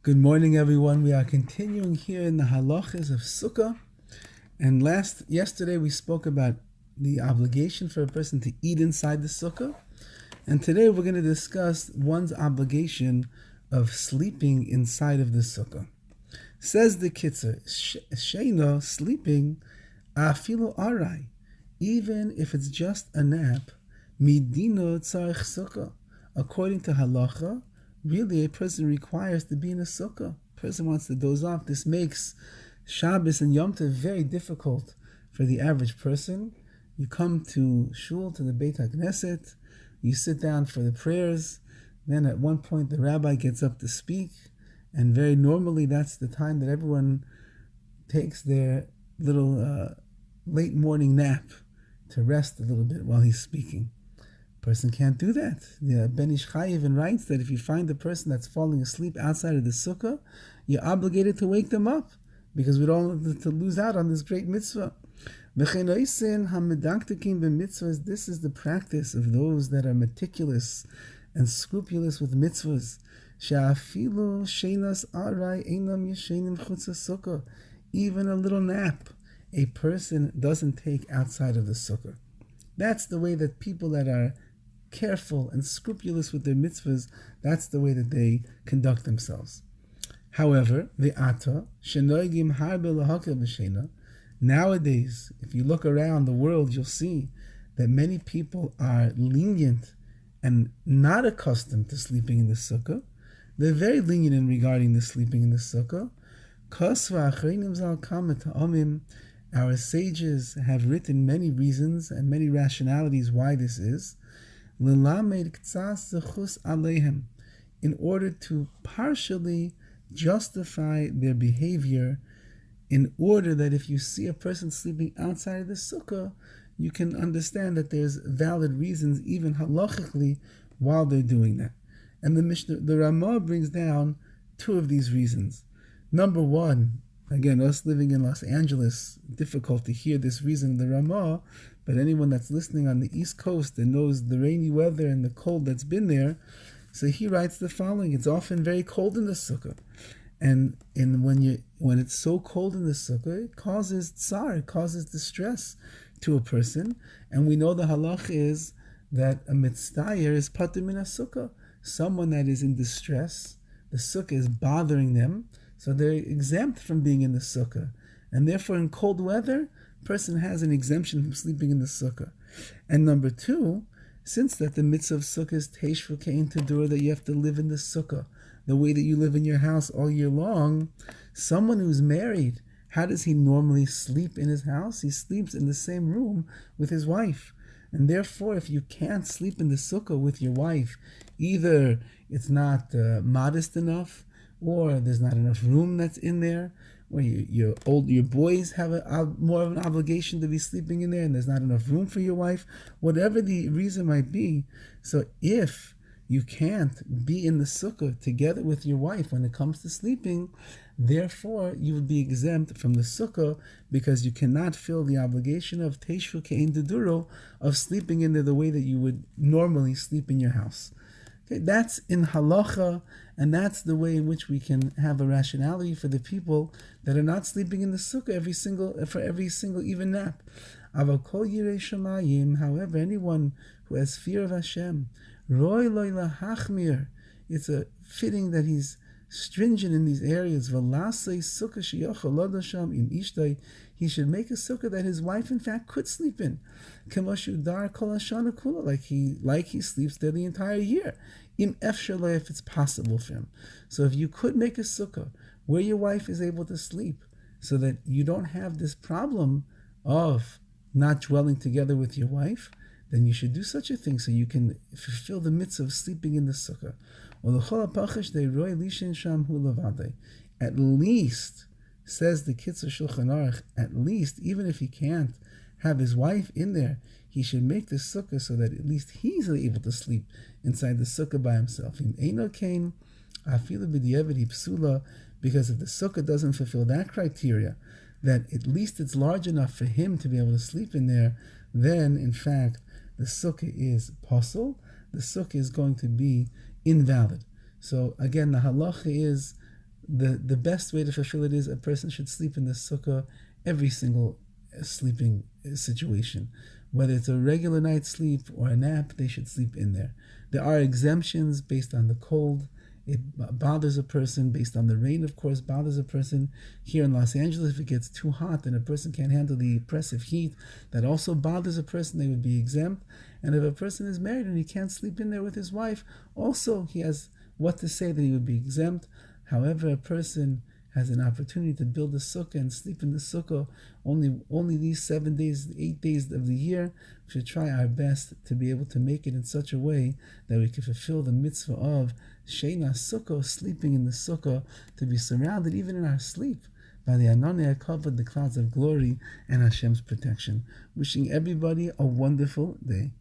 Good morning, everyone. We are continuing here in the halachas of Sukkah. And yesterday we spoke about the obligation for a person to eat inside the Sukkah. And today we're going to discuss one's obligation of sleeping inside of the Sukkah. Says the Kitzur, Sheina, sleeping, afilu arai, even if it's just a nap, midino tzarich Sukkah. According to halacha, really a person requires to be in a sukkah. A person wants to doze off. This makes Shabbos and Yom Tov very difficult for the average person. You come to shul, to the Beit HaKnesset, you sit down for the prayers, then at one point the rabbi gets up to speak, and very normally that's the time that everyone takes their little late morning nap to rest a little bit while he's speaking. Person can't do that. The Ben Ish Chai even writes that if you find a person that's falling asleep outside of the sukkah, you're obligated to wake them up because we don't want to lose out on this great mitzvah. This is the practice of those that are meticulous and scrupulous with mitzvahs. Even a little nap, a person doesn't take outside of the sukkah. That's the way that people that are careful and scrupulous with their mitzvahs, that's the way that they conduct themselves. However, nowadays, if you look around the world, you'll see that many people are lenient and not accustomed to sleeping in the sukkah. They're very lenient in regarding the sleeping in the sukkah. Our sages have written many reasons and many rationalities why this is. In order to partially justify their behavior, in order that if you see a person sleeping outside of the sukkah, you can understand that there's valid reasons, even halachically, while they're doing that. And the Ramah brings down two of these reasons. Number one, again, us living in Los Angeles, difficult to hear this reason of the Ramah, but anyone that's listening on the East Coast and knows the rainy weather and the cold that's been there, so he writes the following: it's often very cold in the sukkah, and when it's so cold in the sukkah, it causes tsar, it causes distress to a person, and we know the halach is that a mitzdayer is patur min sukkah, someone that is in distress, the sukkah is bothering them, so they're exempt from being in the sukkah. And therefore, in cold weather, a person has an exemption from sleeping in the sukkah. And number two, since that the mitzvah of sukkah is teishvu kein tedura, that you have to live in the sukkah, the way that you live in your house all year long, someone who's married, how does he normally sleep in his house? He sleeps in the same room with his wife. And therefore, if you can't sleep in the sukkah with your wife, either it's not modest enough, or there's not enough room that's in there, or your boys have more of an obligation to be sleeping in there, and there's not enough room for your wife, whatever the reason might be. So if you can't be in the sukkah together with your wife when it comes to sleeping, therefore you would be exempt from the sukkah because you cannot fill the obligation of teishvu kein deduro, of sleeping in there the way that you would normally sleep in your house. Okay, that's in halacha, and that's the way in which we can have a rationality for the people that are not sleeping in the sukkah for every single even nap. However, anyone who has fear of Hashem, roy loy lahachmir, it's a fitting that he's stringent in these areas. He should make a sukkah that his wife, in fact, could sleep in. Like he sleeps there the entire year. If it's possible for him. So if you could make a sukkah where your wife is able to sleep, so that you don't have this problem of not dwelling together with your wife, then you should do such a thing so you can fulfill the mitzvah of sleeping in the sukkah. At least, says the Kitzur Shulchan Aruch, at least, even if he can't have his wife in there, he should make the sukkah so that at least he's able to sleep inside the sukkah by himself. Because if the sukkah doesn't fulfill that criteria, that at least it's large enough for him to be able to sleep in there, then in fact the sukkah is possible, the sukkah is going to be invalid. So again, the halacha is the best way to fulfill it is a person should sleep in the sukkah every single sleeping situation. Whether it's a regular night's sleep or a nap, they should sleep in there. There are exemptions based on the cold. It bothers a person based on the rain, of course, bothers a person. Here in Los Angeles, if it gets too hot and a person can't handle the oppressive heat, that also bothers a person, they would be exempt. And if a person is married and he can't sleep in there with his wife, also he has what to say that he would be exempt. However, a person has an opportunity to build a sukkah and sleep in the sukkah only these 7 days, 8 days of the year. We should try our best to be able to make it in such a way that we can fulfill the mitzvah of Sheina Sukkah, sleeping in the sukkah, to be surrounded even in our sleep by the Ananei covered, the clouds of glory, and Hashem's protection. Wishing everybody a wonderful day.